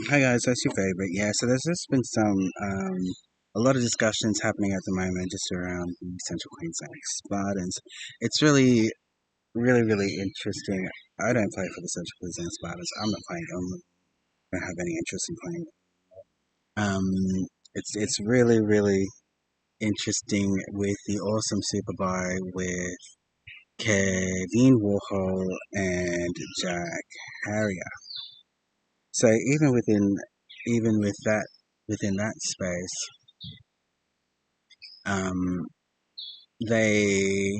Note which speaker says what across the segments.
Speaker 1: Hi guys, that's your favorite. Yeah, so there's just been a lot of discussions happening at the moment just around the Central Queensland Spartans. It's really interesting. I don't play for the Central Queensland Spartans. I'm not playing. I don't have any interest in playing. It's really interesting with the awesome Super Buy with Kevin Warhol and Jack Harrier. So even with that within that space, um, they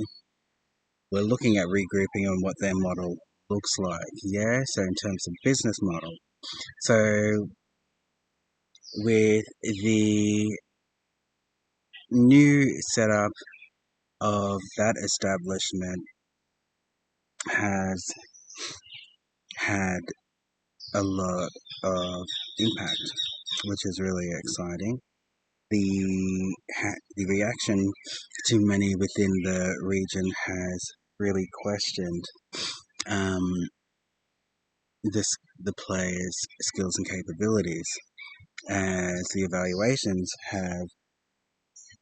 Speaker 1: were looking at regrouping on what their model looks like. Yeah, so in terms of business model, so with the new setup of that establishment has had a lot of impact, which is really exciting. The reaction to many within the region has really questioned um, this the players' skills and capabilities, as the evaluations have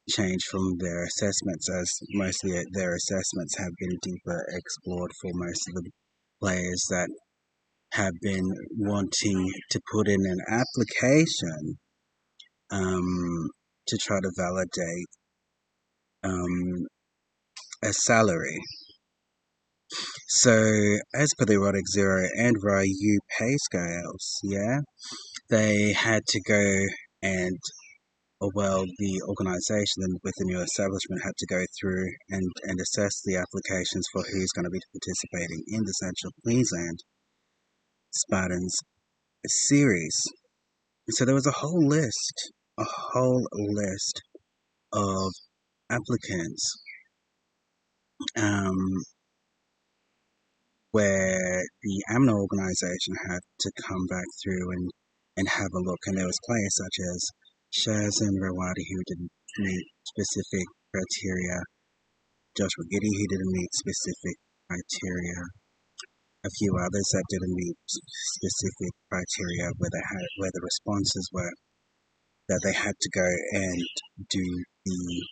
Speaker 1: changed from their assessments, as most of their assessments have been deeper explored for most of the players that have been wanting to put in an application to try to validate um, a salary. So, as per the Erotic Zero and Ryu pay scales, yeah, they had to go and, the organisation with the new establishment had to go through and assess the applications for who's going to be participating in the Central Queensland Spartans series. So there was a whole list of applicants um, where the AMNA organisation had to come back through and have a look. And there was players such as Shazin Rawadi who didn't meet specific criteria, Joshua Giddy who didn't meet specific criteria, a few others that didn't meet specific criteria where the responses were that they had to go and do the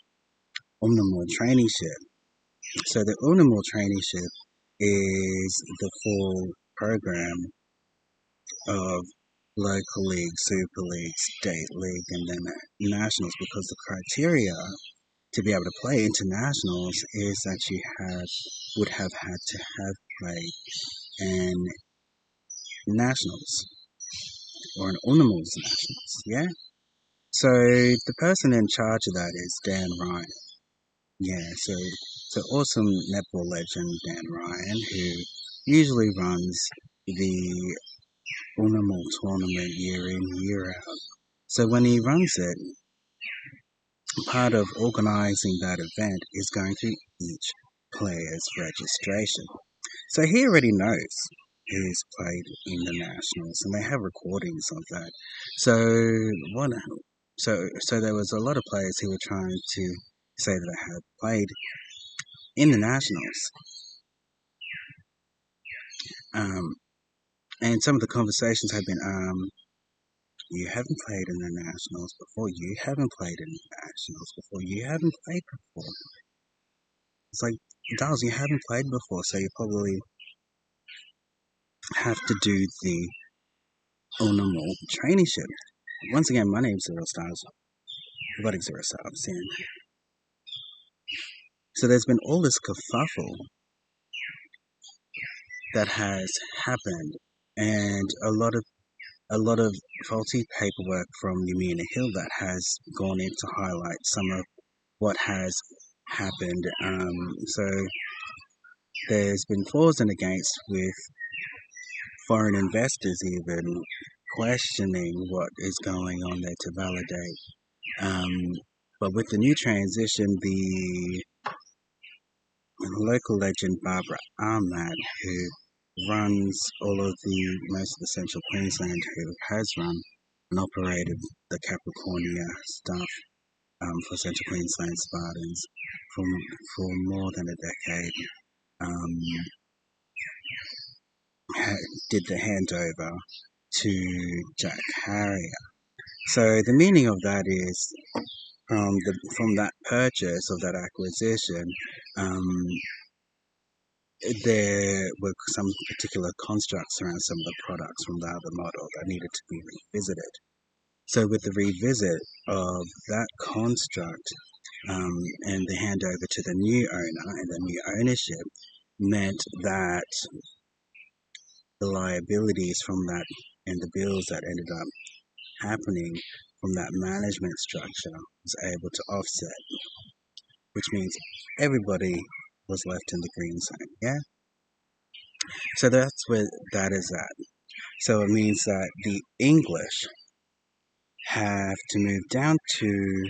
Speaker 1: Omnimal traineeship. So the Omnimal traineeship is the full program of local league, super league, state league, and then nationals. Because the criteria to be able to play internationals is that you would have had to have played in nationals or an Unimals nationals. Yeah. So the person in charge of that is Dan Ryan. Yeah. So awesome netball legend Dan Ryan, who usually runs the Unimal tournament year in, year out. So when he runs it, part of organising that event is going through each player's registration. So he already knows who's played in the nationals, and they have recordings of that. So what? So there was a lot of players who were trying to say that they had played in the nationals, um, and some of the conversations have been, you haven't played in the nationals before. You haven't played in the nationals before. You haven't played before. It's like, Dolls, you haven't played before, so you probably have to do the normal traineeship. Once again, my name's Ziril Starrz. Robotic Zero Starrz, and so there's been all this kerfuffle that has happened, and a lot of faulty paperwork from Yamina Hill that has gone in to highlight some of what has happened. So there's been fors and against with foreign investors even questioning what is going on there to validate. But with the new transition, the local legend Barbara Ahmad, who runs all of the most of the Central Queensland, who has run and operated the Capricornia stuff for Central Queensland Spartans for more than a decade, um, did the handover to Jack Harrier. So the meaning of that is from that purchase of that acquisition, um, there were some particular constructs around some of the products from the other model that needed to be revisited. So with the revisit of that construct and the handover to the new owner and the new ownership meant that the liabilities from that and the bills that ended up happening from that management structure was able to offset, which means everybody was left in the green zone. Yeah. So that's where that is at. So it means that the English have to move down to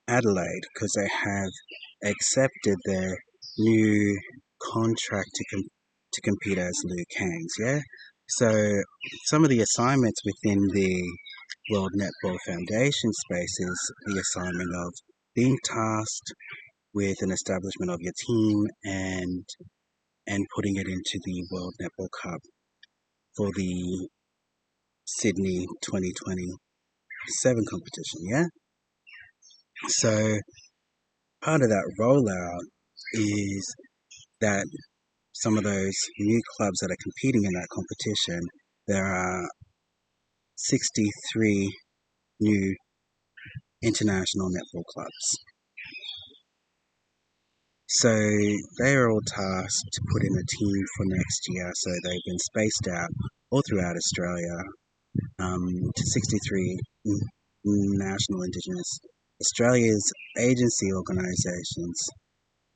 Speaker 1: Adelaide because they have accepted their new contract to compete as Liu Kangs. Yeah. So some of the assignments within the World Netball Foundation space is the assignment of being tasked with an establishment of your team and putting it into the World Netball Cup for the Sydney 2027 competition. Yeah. So part of that rollout is that some of those new clubs that are competing in that competition, there are 63 new international netball clubs. So they are all tasked to put in a team for next year. So they've been spaced out all throughout Australia to 63 national Indigenous Australia's agency organisations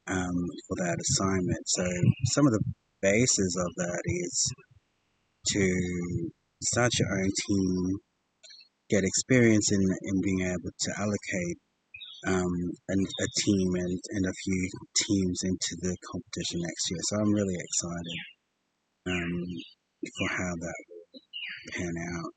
Speaker 1: for that assignment. So some of the basis of that is to start your own team, get experience in being able to allocate a team and a few teams into the competition next year. So I'm really excited for how that will pan out.